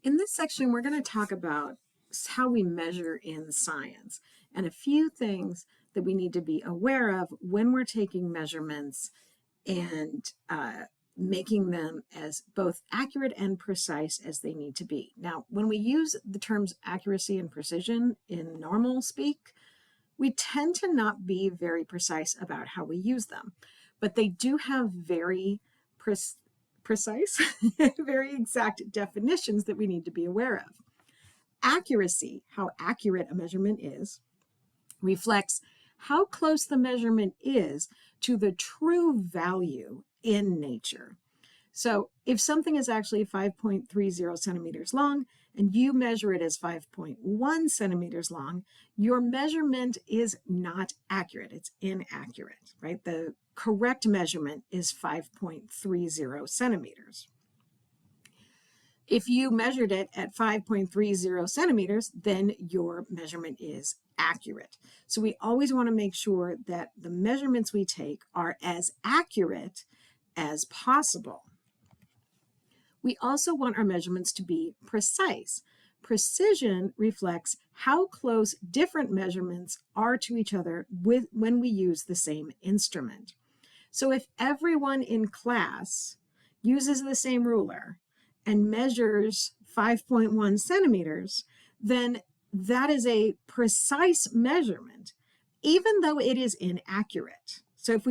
In this section, we're going to talk about how we measure in science and a few things that we need to be aware of when we're taking measurements and making them as both accurate and precise as they need to be. Now, when we use the terms accuracy and precision in normal speak, we tend to not be very precise about how we use them, but they do have very precise, very exact definitions that we need to be aware of. Accuracy, how accurate a measurement is, reflects how close the measurement is to the true value in nature. So if something is actually 5.30 centimeters long and you measure it as 5.1 centimeters long, your measurement is not accurate. It's inaccurate, right? The correct measurement is 5.30 centimeters. If you measured it at 5.30 centimeters, then your measurement is accurate. So we always want to make sure that the measurements we take are as accurate as possible. We also want our measurements to be precise. Precision reflects how close different measurements are to each other when we use the same instrument. So if everyone in class uses the same ruler and measures 5.1 centimeters, then that is a precise measurement, even though it is inaccurate. So if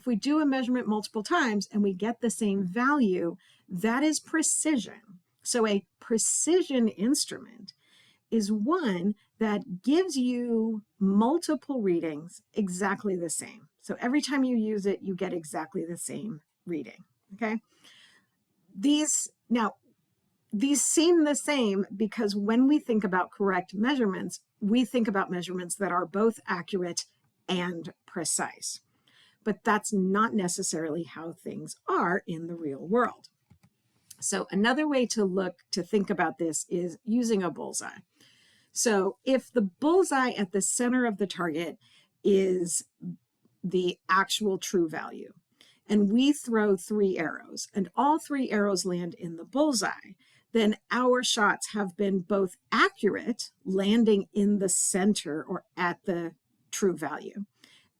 we do a measurement multiple times and we get the same value, that is precision. So a precision instrument is one that gives you multiple readings exactly the same. So every time you use it, you get exactly the same reading, okay? These seem the same because when we think about correct measurements, we think about measurements that are both accurate and precise. But that's not necessarily how things are in the real world. So another way to think about this is using a bullseye. So if the bullseye at the center of the target is the actual true value, and we throw 3 arrows, and all 3 arrows land in the bullseye, then our shots have been both accurate, landing in the center or at the true value,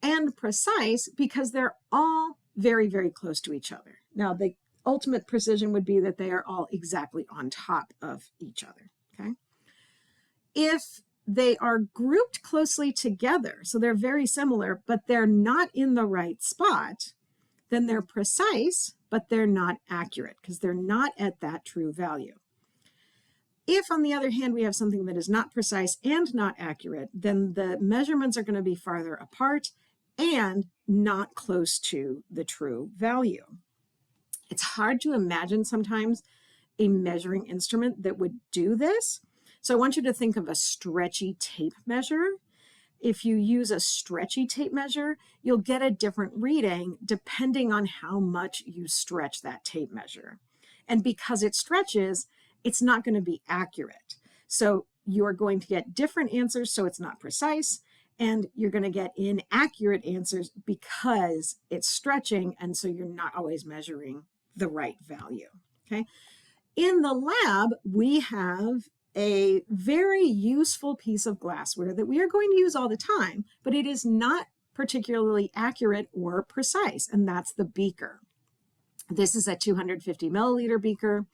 and precise because they're all very, very close to each other. Now, the ultimate precision would be that they are all exactly on top of each other, okay? If they are grouped closely together, so they're very similar, but they're not in the right spot, then they're precise, but they're not accurate because they're not at that true value. If, on the other hand, we have something that is not precise and not accurate, then the measurements are going to be farther apart and not close to the true value. It's hard to imagine sometimes a measuring instrument that would do this. So I want you to think of a stretchy tape measure. If you use a stretchy tape measure, you'll get a different reading depending on how much you stretch that tape measure. And because it stretches, it's not going to be accurate. So you're going to get different answers, so it's not precise, and you're going to get inaccurate answers because it's stretching, and so you're not always measuring the right value, okay? In the lab, we have a very useful piece of glassware that we are going to use all the time, but it is not particularly accurate or precise, and that's the beaker. This is a 250 milliliter beaker.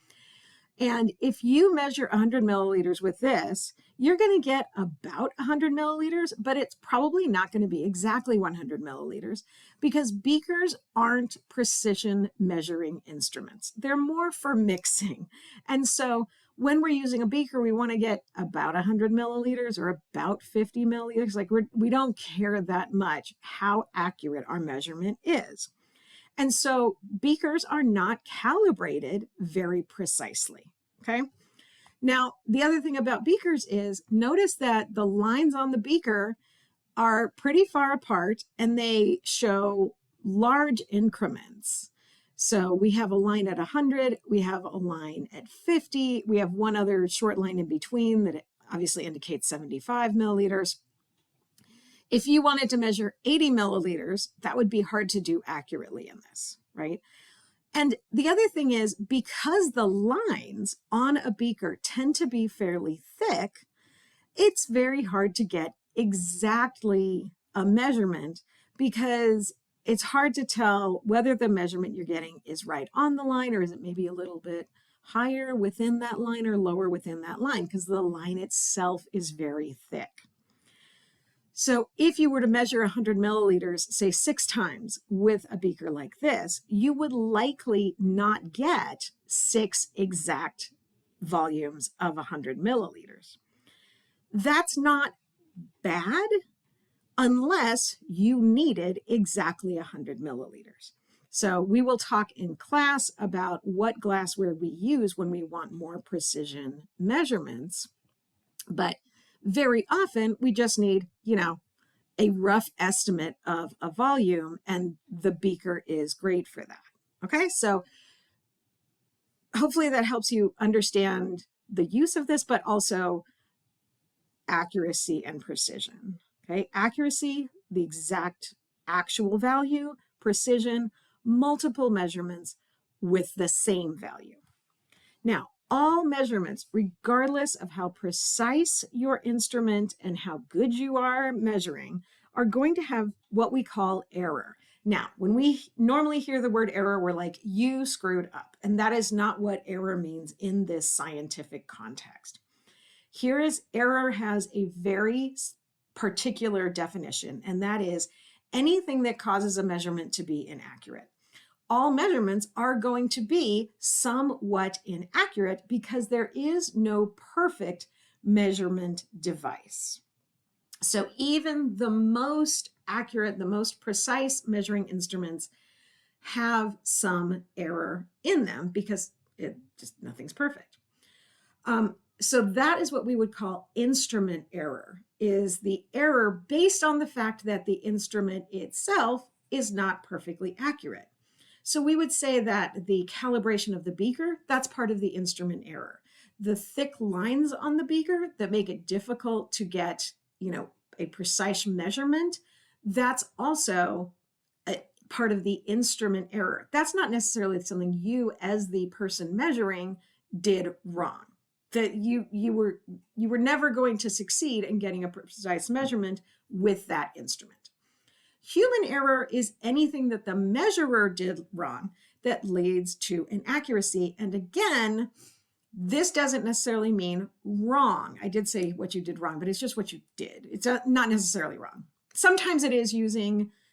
And if you measure 100 milliliters with this, you're going to get about 100 milliliters, but it's probably not going to be exactly 100 milliliters because beakers aren't precision measuring instruments. They're more for mixing. And so when we're using a beaker, we want to get about 100 milliliters or about 50 milliliters. Like we don't care that much how accurate our measurement is. And so beakers are not calibrated very precisely, okay? Now, the other thing about beakers is notice that the lines on the beaker are pretty far apart and they show large increments. So we have a line at 100, we have a line at 50, we have one other short line in between that obviously indicates 75 milliliters. If you wanted to measure 80 milliliters, that would be hard to do accurately in this, right? And the other thing is, because the lines on a beaker tend to be fairly thick, it's very hard to get exactly a measurement because it's hard to tell whether the measurement you're getting is right on the line, or is it maybe a little bit higher within that line or lower within that line, because the line itself is very thick. So if you were to measure 100 milliliters, say 6 times with a beaker like this, you would likely not get 6 exact volumes of 100 milliliters. That's not bad unless you needed exactly 100 milliliters. So we will talk in class about what glassware we use when we want more precision measurements. But very often we just need, a rough estimate of a volume, and the beaker is great for that. Okay, so hopefully that helps you understand the use of this, but also accuracy and precision. Okay, accuracy, the exact actual value; precision, multiple measurements with the same value. Now, all measurements, regardless of how precise your instrument and how good you are measuring, are going to have what we call error. Now, when we normally hear the word error, we're like, you screwed up. And that is not what error means in this scientific context. Here is error has a very particular definition, and that is anything that causes a measurement to be inaccurate. All measurements are going to be somewhat inaccurate because there is no perfect measurement device. So even the most accurate, the most precise measuring instruments have some error in them because nothing's perfect. So that is what we would call instrument error, is the error based on the fact that the instrument itself is not perfectly accurate. So we would say that the calibration of the beaker, that's part of the instrument error. The thick lines on the beaker that make it difficult to get, a precise measurement, that's also a part of the instrument error. That's not necessarily something you as the person measuring did wrong. That you were never going to succeed in getting a precise measurement with that instrument. Human error is anything that the measurer did wrong that leads to inaccuracy. And again, this doesn't necessarily mean wrong. I did say what you did wrong, but it's just what you did. It's not necessarily wrong. Sometimes it is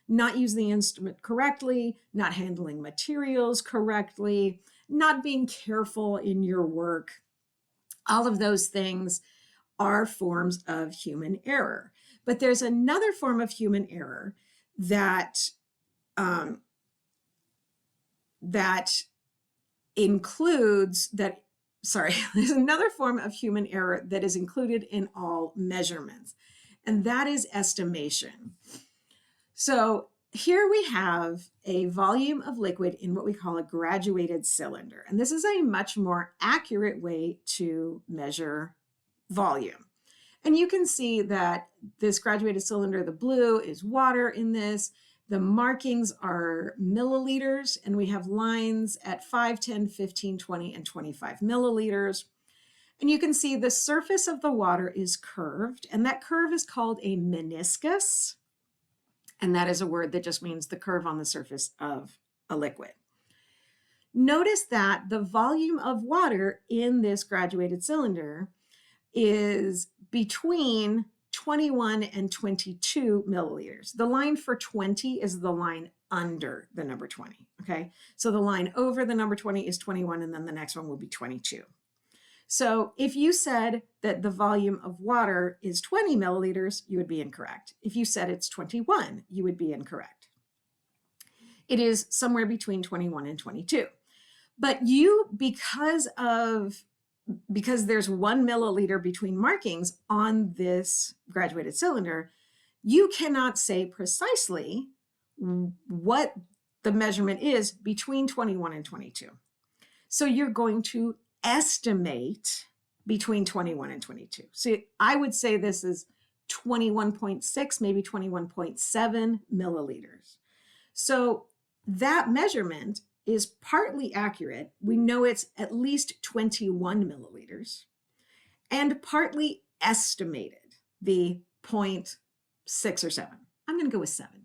not using the instrument correctly, not handling materials correctly, not being careful in your work. All of those things are forms of human error. But there's another form of human error that there's another form of human error that is included in all measurements, and that is estimation. So here we have a volume of liquid in what we call a graduated cylinder, and this is a much more accurate way to measure volume. And you can see that this graduated cylinder, the blue is water in this. The markings are milliliters, and we have lines at 5, 10, 15, 20, and 25 milliliters. And you can see the surface of the water is curved, and that curve is called a meniscus. And that is a word that just means the curve on the surface of a liquid. Notice that the volume of water in this graduated cylinder is between 21 and 22 milliliters. The line for 20 is the line under the number 20, okay? So the line over the number 20 is 21, and then the next one will be 22. So if you said that the volume of water is 20 milliliters, you would be incorrect. If you said it's 21, you would be incorrect. It is somewhere between 21 and 22. But because there's 1 milliliter between markings on this graduated cylinder, you cannot say precisely what the measurement is between 21 and 22. So you're going to estimate between 21 and 22. So I would say this is 21.6, maybe 21.7 milliliters. So that measurement is partly accurate. We know it's at least 21 milliliters, and partly estimated, the 0.6 or 7. I'm going to go with 7.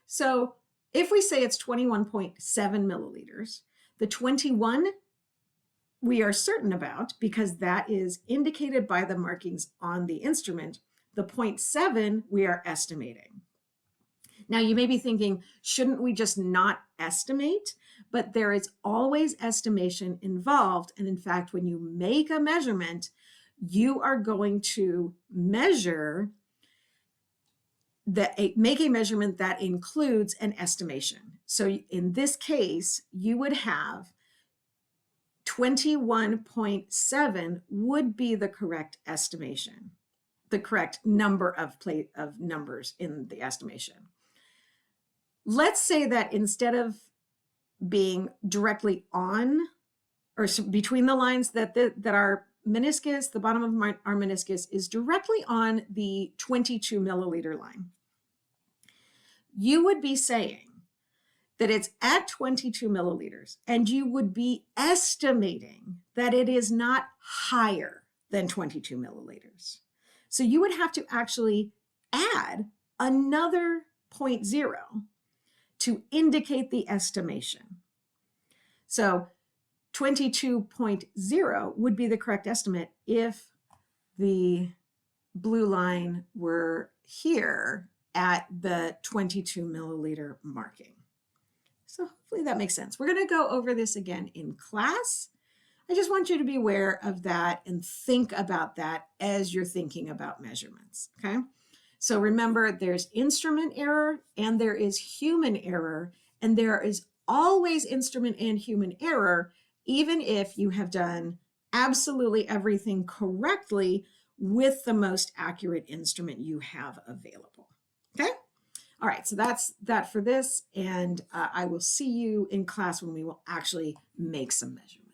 So if we say it's 21.7 milliliters, the 21 we are certain about because that is indicated by the markings on the instrument. The 0.7 we are estimating. Now you may be thinking, shouldn't we just not estimate? But there is always estimation involved. And in fact, when you make a measurement, you are going to measure make a measurement that includes an estimation. So in this case, you would have 21.7 would be the correct estimation, the correct number of numbers in the estimation. Let's say that instead of being directly on or between the lines, that our meniscus, the bottom of our meniscus, is directly on the 22 milliliter line, you would be saying that it's at 22 milliliters, and you would be estimating that it is not higher than 22 milliliters. So you would have to actually add another 0.0 to indicate the estimation. So 22.0 would be the correct estimate if the blue line were here at the 22 milliliter marking. So hopefully that makes sense. We're going to go over this again in class. I just want you to be aware of that and think about that as you're thinking about measurements, okay? So remember, there's instrument error and there is human error, and there is always instrument and human error, even if you have done absolutely everything correctly with the most accurate instrument you have available, okay? All right, so that's that for this, and I will see you in class when we will actually make some measurements.